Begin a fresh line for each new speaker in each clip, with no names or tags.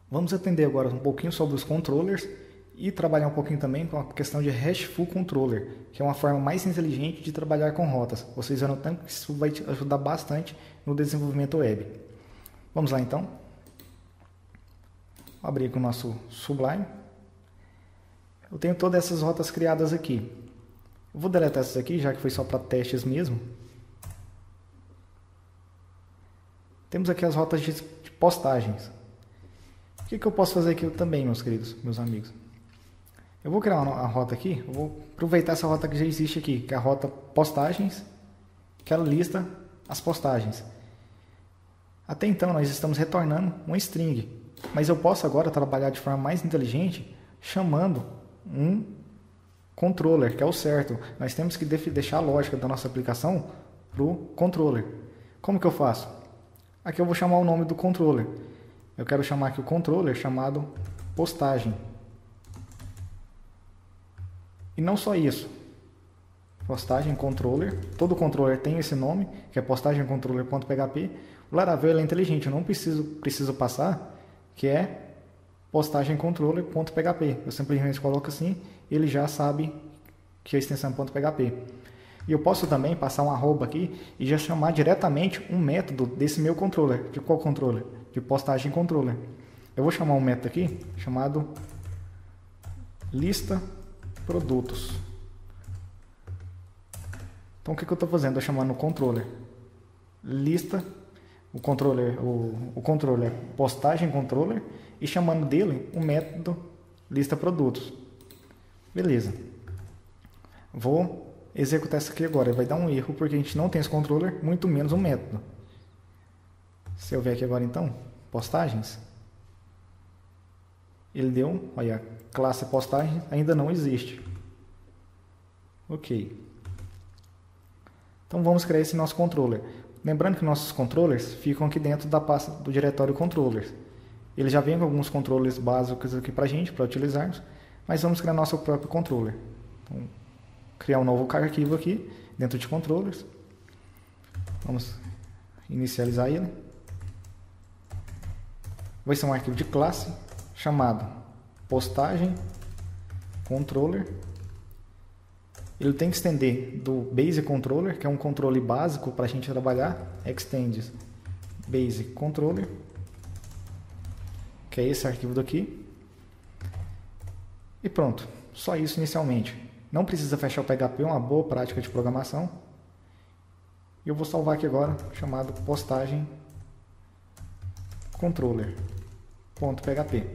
Vamos atender agora um pouquinho sobre os controllers e trabalhar um pouquinho também com a questão de RESTful Controller, que é uma forma mais inteligente de trabalhar com rotas. Vocês verão tanto que isso vai te ajudar bastante no desenvolvimento web. Vamos lá então. Vou abrir aqui o nosso Sublime. Eu tenho todas essas rotas criadas aqui. Eu vou deletar essas aqui, já que foi só para testes mesmo. Temos aqui as rotas de postagens. O que eu posso fazer aqui também, meus queridos, meus amigos? Eu vou criar uma rota aqui, eu vou aproveitar essa rota que já existe aqui, que é a rota postagens, que ela lista as postagens. Até então nós estamos retornando uma string, mas eu posso agora trabalhar de forma mais inteligente, chamando um controller, que é o certo. Nós temos que deixar a lógica da nossa aplicação para o controller. Como que eu faço? Aqui eu vou chamar o nome do controller. Eu quero chamar aqui o controller chamado postagem. E não só isso. Postagem controller. Todo controller tem esse nome, que é postagem controller.php. O Laravel ele é inteligente, eu não preciso passar, que é postagem controller.php. Eu simplesmente coloco assim, ele já sabe que é a extensão .php. E eu posso também passar um arroba aqui e já chamar diretamente um método desse meu controller. De qual controller? De postagem controller. Eu vou chamar um método aqui chamado lista produtos. Então o que eu estou fazendo? Estou chamando o controller lista, o controller postagem controller e chamando dele o método lista produtos. Beleza. Vou executar isso aqui agora. Vai dar um erro porque a gente não tem esse controller, muito menos um método. Se eu ver aqui agora então, postagens, ele deu, olha, classe postagem ainda não existe. Ok. Então vamos criar esse nosso controller. Lembrando que nossos controllers ficam aqui dentro da pasta do diretório controllers. Ele já vem com alguns controllers básicos aqui para a gente, para utilizarmos, mas vamos criar nosso próprio controller. Então, criar um novo arquivo aqui dentro de controllers. Vamos inicializar ele. Vai ser um arquivo de classe chamado postagem controller. Ele tem que estender do base controller, que é um controle básico para a gente trabalhar, extends base controller, que é esse arquivo daqui. E pronto, só isso inicialmente. Não precisa fechar o PHP, é uma boa prática de programação. E eu vou salvar aqui agora, chamado postagem controller.php.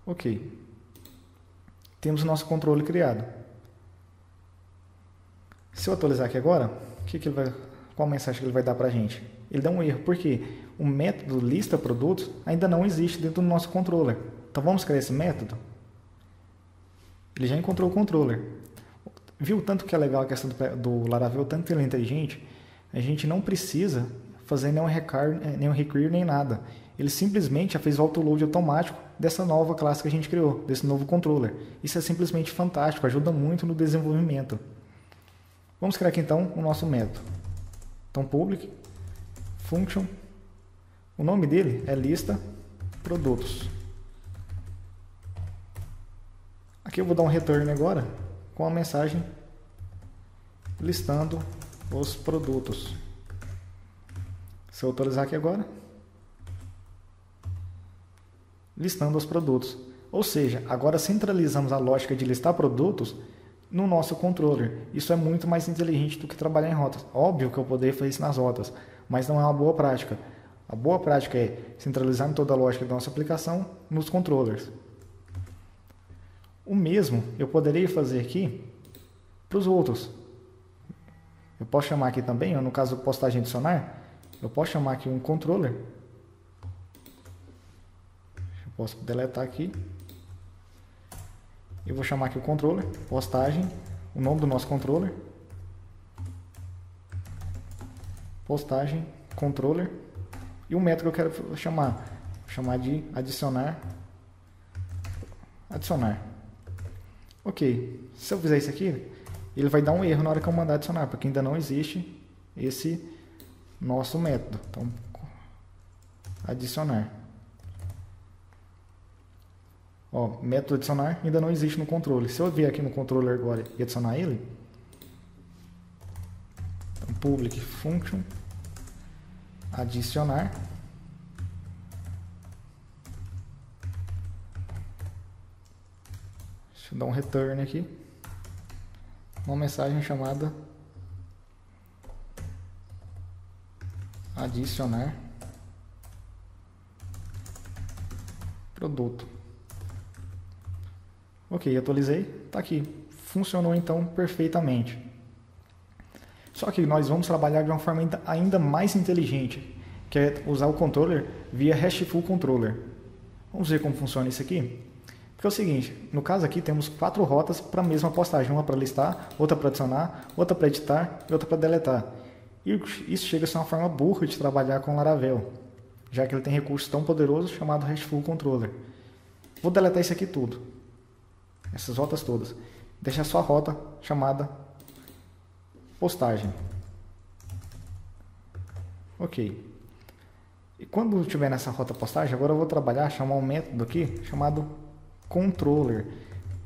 Ok. Temos o nosso controle criado. Se eu atualizar aqui agora, qual mensagem que ele vai dar para a gente? Ele dá um erro, porque o método lista produtos ainda não existe dentro do nosso controller. Então vamos criar esse método? Ele já encontrou o controller. Viu tanto que é legal a questão do Laravel, tanto que ele é inteligente? A gente não precisa fazer nenhum require nem nada. Ele simplesmente já fez o autoload automático dessa nova classe que a gente criou, desse novo controller. Isso é simplesmente fantástico, ajuda muito no desenvolvimento. Vamos criar aqui então o nosso método. Então public function, o nome dele é lista produtos. Aqui eu vou dar um return agora com a mensagem listando os produtos. Se eu atualizar aqui agora, listando os produtos. Ou seja, agora centralizamos a lógica de listar produtos no nosso controller. Isso é muito mais inteligente do que trabalhar em rotas. Óbvio que eu poderia fazer isso nas rotas, mas não é uma boa prática. A boa prática é centralizar toda a lógica da nossa aplicação nos controllers. O mesmo eu poderia fazer aqui para os outros. Eu posso chamar aqui também, no caso do postagem adicionar, eu posso chamar aqui um controller. Eu posso deletar aqui. Eu vou chamar aqui o controller, postagem, o nome do nosso controller, postagem, controller, e o método que eu quero chamar, vou chamar de adicionar. Ok, se eu fizer isso aqui, ele vai dar um erro na hora que eu mandar adicionar, porque ainda não existe esse nosso método. Então, adicionar. Ó, método adicionar ainda não existe no controle. Se eu vier aqui no controller agora e adicionar ele, então, public function adicionar, deixa eu dar um return aqui, uma mensagem chamada adicionar produto. Ok, atualizei, tá aqui, funcionou então perfeitamente. Só que nós vamos trabalhar de uma forma ainda mais inteligente, que é usar o controller via RESTful controller. Vamos ver como funciona isso aqui? Porque é o seguinte, no caso aqui temos 4 rotas para a mesma postagem, uma para listar, outra para adicionar, outra para editar e outra para deletar. E isso chega a ser uma forma burra de trabalhar com Laravel, já que ele tem recursos tão poderosos chamado RESTful controller. Vou deletar isso aqui tudo, essas rotas todas. Deixar só a rota chamada postagem. Ok. E quando estiver nessa rota postagem, agora eu vou chamar um método aqui chamado controller.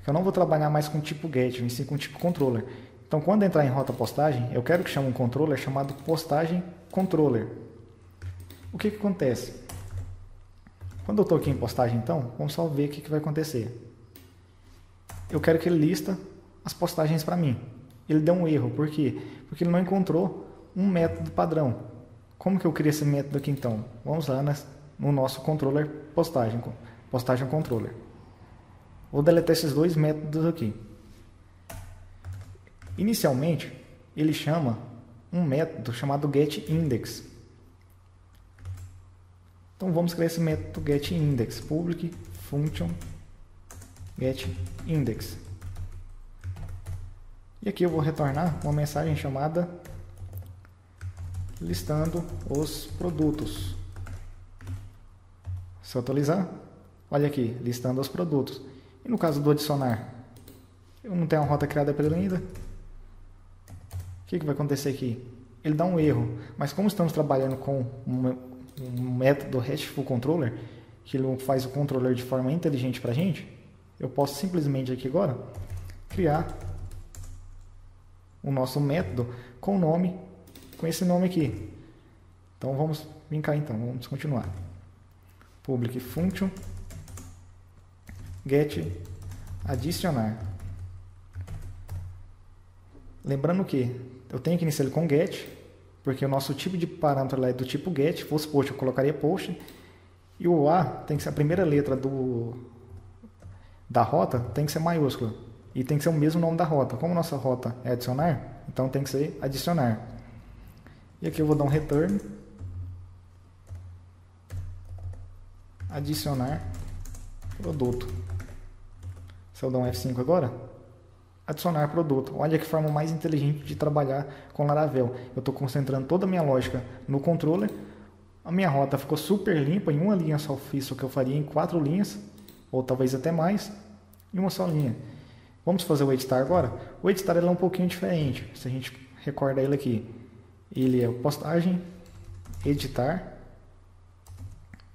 Eu não vou trabalhar mais com tipo get, mas sim com tipo controller. Então, quando entrar em rota postagem, eu quero que chame um controller chamado postagem controller. O que acontece? Quando eu estou aqui em postagem, então, vamos só ver o que vai acontecer. Eu quero que ele lista as postagens para mim. Ele deu um erro, por quê? Porque ele não encontrou um método padrão. Como que eu crio esse método aqui então? Vamos lá no nosso controller postagem controller. Vou deletar esses dois métodos aqui. Inicialmente, ele chama um método chamado getIndex. Então vamos criar esse método getIndex, public function getIndex. E aqui eu vou retornar uma mensagem chamada listando os produtos. Se eu atualizar, olha aqui, listando os produtos. E no caso do adicionar, eu não tenho uma rota criada para ele ainda. O que vai acontecer aqui? Ele dá um erro, mas como estamos trabalhando com um método RESTful controller, que ele faz o controller de forma inteligente para a gente, eu posso simplesmente aqui agora criar o nosso método com esse nome aqui. Então vamos brincar então, vamos continuar. Public function get adicionar. Lembrando que eu tenho que iniciar ele com get, porque o nosso tipo de parâmetro lá é do tipo get. Fosse post, eu colocaria post. E o A tem que ser a primeira letra da rota, tem que ser maiúscula. E tem que ser o mesmo nome da rota. Como nossa rota é adicionar, então tem que ser adicionar. E aqui eu vou dar um return. Adicionar produto. Se eu dar um F5 agora, adicionar produto. Olha que forma mais inteligente de trabalhar com Laravel. Eu estou concentrando toda a minha lógica no controller. A minha rota ficou super limpa, em uma linha só fiz o que eu faria em 4 linhas, ou talvez até mais, em uma só linha. Vamos fazer o editar agora? O editar ele é um pouquinho diferente, se a gente recorda ele aqui. Ele é postagem, editar,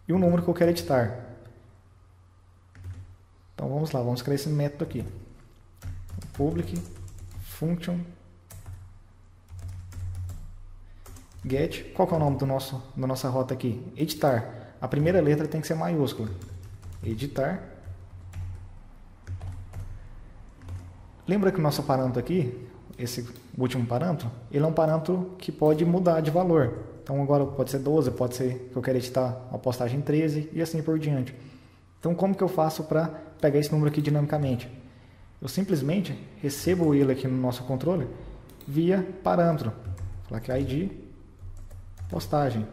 e o número que eu quero editar. Então vamos lá, vamos criar esse método aqui. Public function get. Qual que é o nome da nossa rota aqui? Editar. A primeira letra tem que ser maiúscula. Editar. Lembra que o nosso parâmetro aqui, esse último parâmetro, ele é um parâmetro que pode mudar de valor. Então agora pode ser 12, pode ser que eu quero editar a postagem 13 e assim por diante. Então como que eu faço para pegar esse número aqui dinamicamente? Eu simplesmente recebo ele aqui no nosso controle via parâmetro. Vou falar que é ID postagem.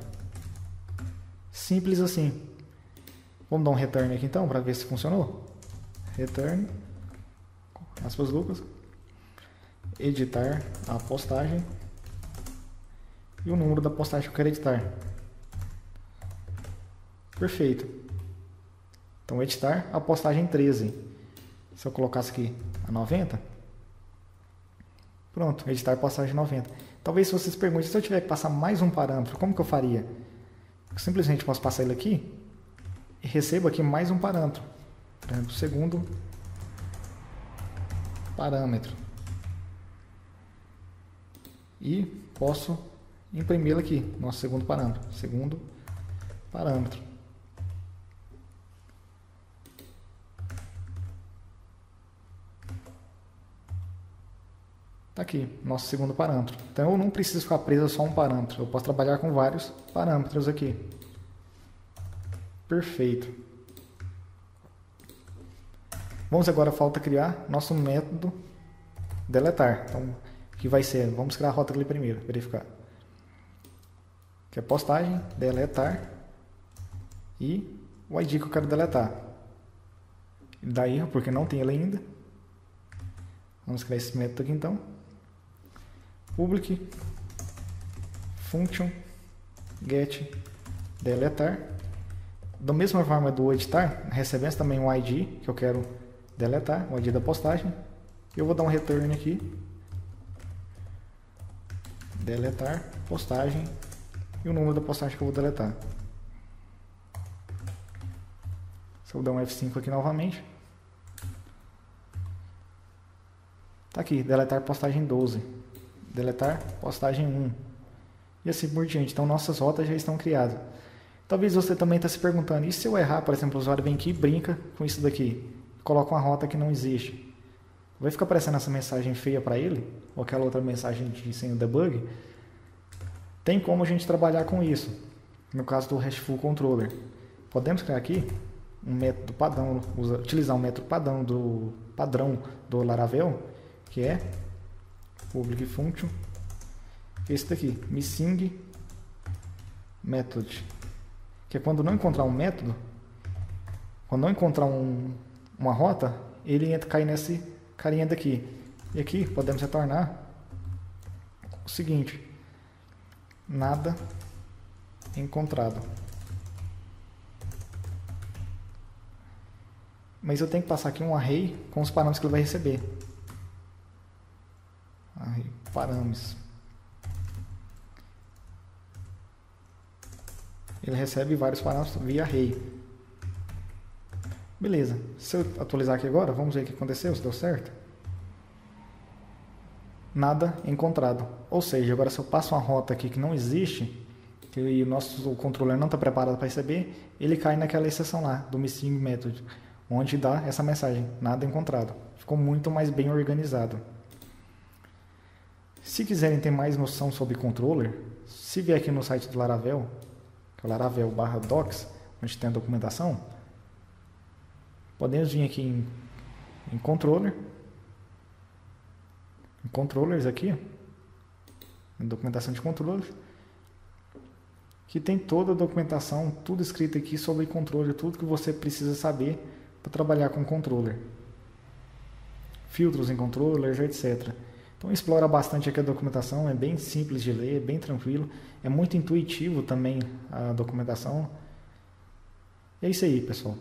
Simples assim. Vamos dar um return aqui então para ver se funcionou. Return, aspas Lucas, editar a postagem e o número da postagem que eu quero editar. Perfeito. Então editar a postagem 13. Se eu colocasse aqui a 90, pronto, editar postagem 90. Talvez vocês perguntem, se eu tiver que passar mais um parâmetro, como que eu faria? Eu simplesmente posso passar ele aqui e recebo aqui mais um parâmetro. Por exemplo, segundo parâmetro. E posso imprimi-lo aqui, nosso segundo parâmetro. Segundo parâmetro. Está aqui, nosso segundo parâmetro. Então eu não preciso ficar preso a só um parâmetro. Eu posso trabalhar com vários parâmetros aqui. Perfeito. Vamos agora, falta criar nosso método deletar. Então, que vai ser, vamos criar a rota ali primeiro, verificar. Que é postagem, deletar e o ID que eu quero deletar. Ele dá erro porque não tem ele ainda. Vamos criar esse método aqui então. Public function get deletar. Da mesma forma do editar, recebemos também o ID que eu quero deletar, o ID da postagem. Eu vou dar um return aqui. Deletar postagem e o número da postagem que eu vou deletar. Se eu der um F5 aqui novamente, tá aqui, deletar postagem 12, deletar postagem 1 e assim por diante. Então nossas rotas já estão criadas. Talvez você também está se perguntando, e se eu errar, por exemplo, o usuário vem aqui e brinca com isso daqui, coloca uma rota que não existe, vai ficar aparecendo essa mensagem feia para ele, ou aquela outra mensagem de sem o debug? Tem como a gente trabalhar com isso. No caso do RESTful Controller, podemos criar aqui um método padrão, utilizar um método padrão do Laravel, que é public function, esse daqui, missing method, que é quando não encontrar um método, quando não encontrar uma rota, ele cai nesse carinha daqui. E aqui podemos retornar o seguinte: nada encontrado. Mas eu tenho que passar aqui um array com os parâmetros que ele vai receber. Array, parâmetros. Ele recebe vários parâmetros via array. Beleza. Se eu atualizar aqui agora, vamos ver o que aconteceu, se deu certo. Nada encontrado. Ou seja, agora se eu passo uma rota aqui que não existe, que o controller não está preparado para receber, ele cai naquela exceção lá, do missing method, onde dá essa mensagem, nada encontrado. Ficou muito mais bem organizado. Se quiserem ter mais noção sobre controller, se vier aqui no site do Laravel, que é laravel/docs, onde tem a documentação, podemos vir aqui em controller, em controllers aqui, em documentação de controllers, que tem toda a documentação, tudo escrito aqui sobre controller, tudo que você precisa saber para trabalhar com controller. Filtros em controllers, etc. Então explora bastante aqui a documentação, é bem simples de ler, bem tranquilo, é muito intuitivo também a documentação. É isso aí, pessoal.